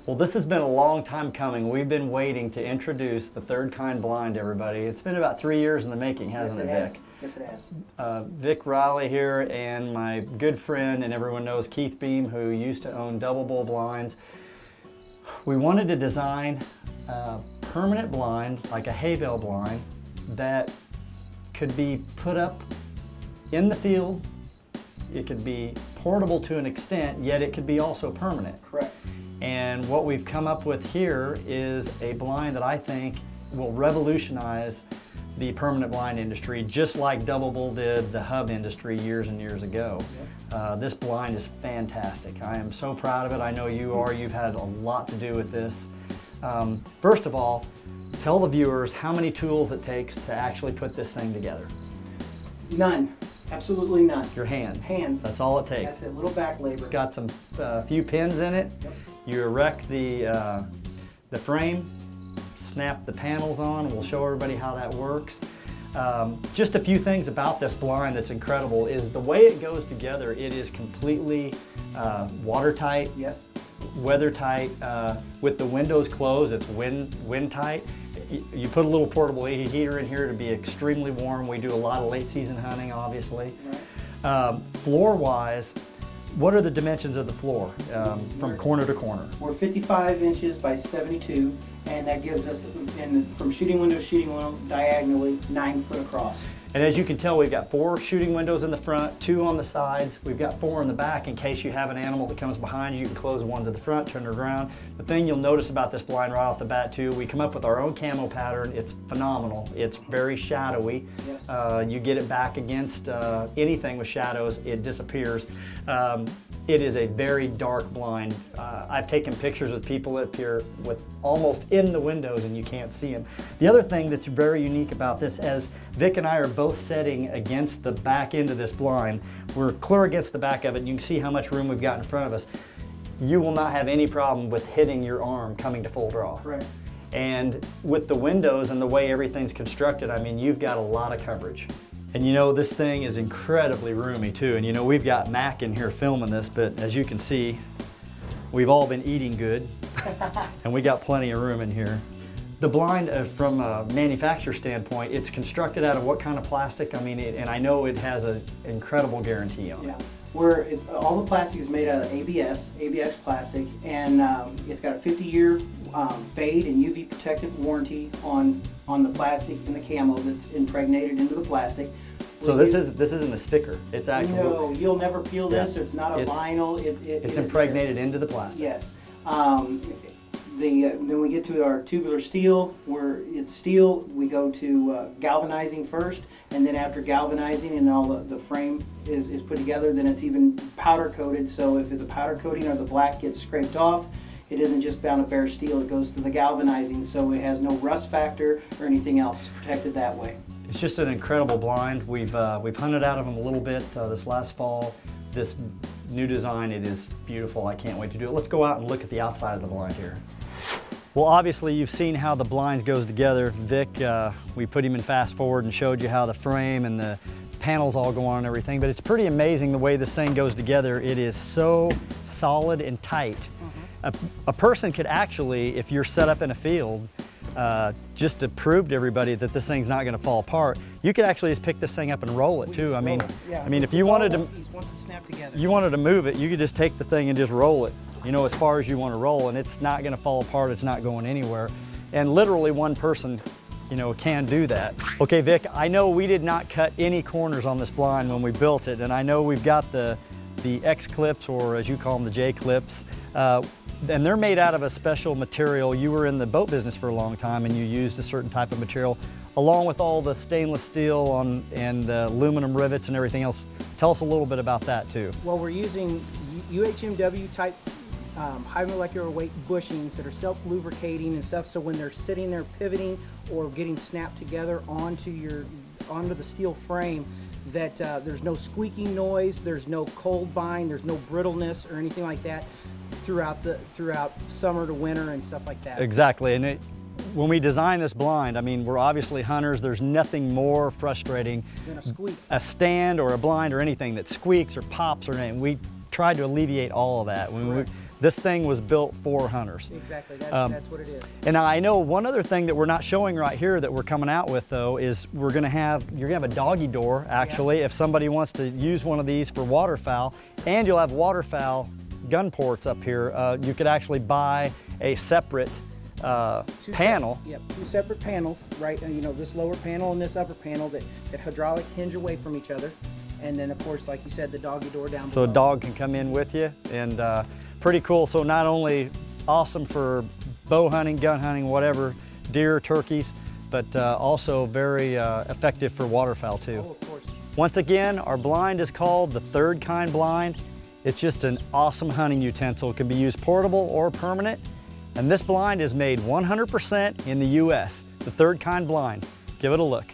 Well, this has been a long time coming. We've been waiting to introduce the Third Kind blind to everybody. It's been about 3 years in the making, hasn't it, Vic? Yes, it has. Vic Riley here and my good friend, and everyone knows Keith Beam, who used to own Double Bull Blinds. We wanted to design a permanent blind, like a hay bale blind, that could be put up in the field. It could be portable to an extent, yet it could be also permanent. Correct. And what we've come up with here is a blind that I think will revolutionize the permanent blind industry, just like Double Bull did the hub industry years and years ago. This blind is fantastic. I am so proud of it. I know you are. You've had a lot to do with this. First of all, tell the viewers how many tools it takes to actually put this thing together. None. Absolutely none. Your hands. Hands. That's all it takes. That's it. Little back labor. It's got some few pins in it. Yep. You erect the frame, snap the panels on. We'll show everybody how that works. Just a few things about this blind that's incredible is the way it goes together. It is completely watertight, Yes. weather tight. With the windows closed, it's wind tight. You put a little portable heater in here to be extremely warm. We do a lot of late season hunting, obviously. Right. Floor-wise, what are the dimensions of the floor from corner to corner? We're 55 inches by 72, and that gives us, from shooting window to shooting window, diagonally 9 foot across. And as you can tell, we've got 4 shooting windows in the front, 2 on the sides. We've got 4 in the back in case you have an animal that comes behind you. You can close the ones at the front, turn it around. The thing you'll notice about this blind right off the bat too, we come up with our own camo pattern. It's phenomenal. It's very shadowy. Yes. You get it back against anything with shadows, it disappears. It is a very dark blind. I've taken pictures with people up here with almost in the windows and you can't see them. The other thing that's very unique about this, as Vic and I are both setting against the back end of this blind, we're clear against the back of it and you can see how much room we've got in front of us. You will not have any problem with hitting your arm coming to full draw. Right. And with the windows and the way everything's constructed, I mean, you've got a lot of coverage. And you know, this thing is incredibly roomy too. And you know, we've got Mac in here filming this, but as you can see, we've all been eating good and we got plenty of room in here. The blind, from a manufacturer standpoint, it's constructed out of what kind of plastic? I mean, and I know it has an incredible guarantee on it. Yeah. All the plastic is made out of ABS plastic, and it's got a 50-year fade and UV protected warranty on the plastic and the camo that's impregnated into the plastic. So this isn't a sticker. It's actual. No, you'll never peel this. Yeah. It's not a vinyl. It's impregnated into the plastic. Yes. Then we get to our tubular steel, where it's steel. We go to galvanizing first, and then after galvanizing and all the frame is put together, then it's even powder coated. So if the powder coating or the black gets scraped off, it isn't just bound to bare steel. It goes to the galvanizing, so it has no rust factor or anything else, protected that way. It's just an incredible blind. We've hunted out of them a little bit this last fall. This new design, it is beautiful. I can't wait to do it. Let's go out and look at the outside of the blind here. Well, obviously you've seen how the blinds goes together. Vic, we put him in fast forward and showed you how the frame and the panels all go on and everything, but it's pretty amazing the way this thing goes together. It is so solid and tight. A person could actually, if you're set up in a field, just to prove to everybody that this thing's not going to fall apart, you could actually just pick this thing up and roll it too. I mean, if you wanted to move it, you could just take the thing and just roll it, you know, as far as you want to roll, and it's not going to fall apart. It's not going anywhere. And literally one person, you know, can do that. Okay, Vic, I know we did not cut any corners on this blind when we built it, and I know we've got the X clips, or as you call them, the J clips. And they're made out of a special material. You were in the boat business for a long time and you used a certain type of material, along with all the stainless steel and the aluminum rivets and everything else. Tell us a little bit about that too. Well, we're using UHMW type high molecular weight bushings that are self-lubricating and stuff, so when they're sitting there pivoting or getting snapped together onto the steel frame, that there's no squeaking noise, there's no cold bind, there's no brittleness or anything like that throughout summer to winter and stuff like that. Exactly, and when we design this blind, I mean, we're obviously hunters. There's nothing more frustrating than a squeak. A stand or a blind or anything that squeaks or pops or anything. We tried to alleviate all of that. This thing was built for hunters. Exactly, that's what it is. And now I know one other thing that we're not showing right here that we're coming out with though is you're gonna have a doggy door actually, if somebody wants to use one of these for waterfowl, and you'll have waterfowl gun ports up here. You could actually buy a separate panel. Yep, two separate panels, right? And you know, this lower panel and this upper panel that hydraulic hinge away from each other. And then of course, like you said, the doggy door down below. So a dog can come in with you, and pretty cool. So not only awesome for bow hunting, gun hunting, whatever, deer, turkeys, but also very effective for waterfowl too. Oh, of course. Once again, our blind is called the Third Kind blind. It's just an awesome hunting utensil. It can be used portable or permanent. And this blind is made 100% in the US, the Third Kind blind. Give it a look.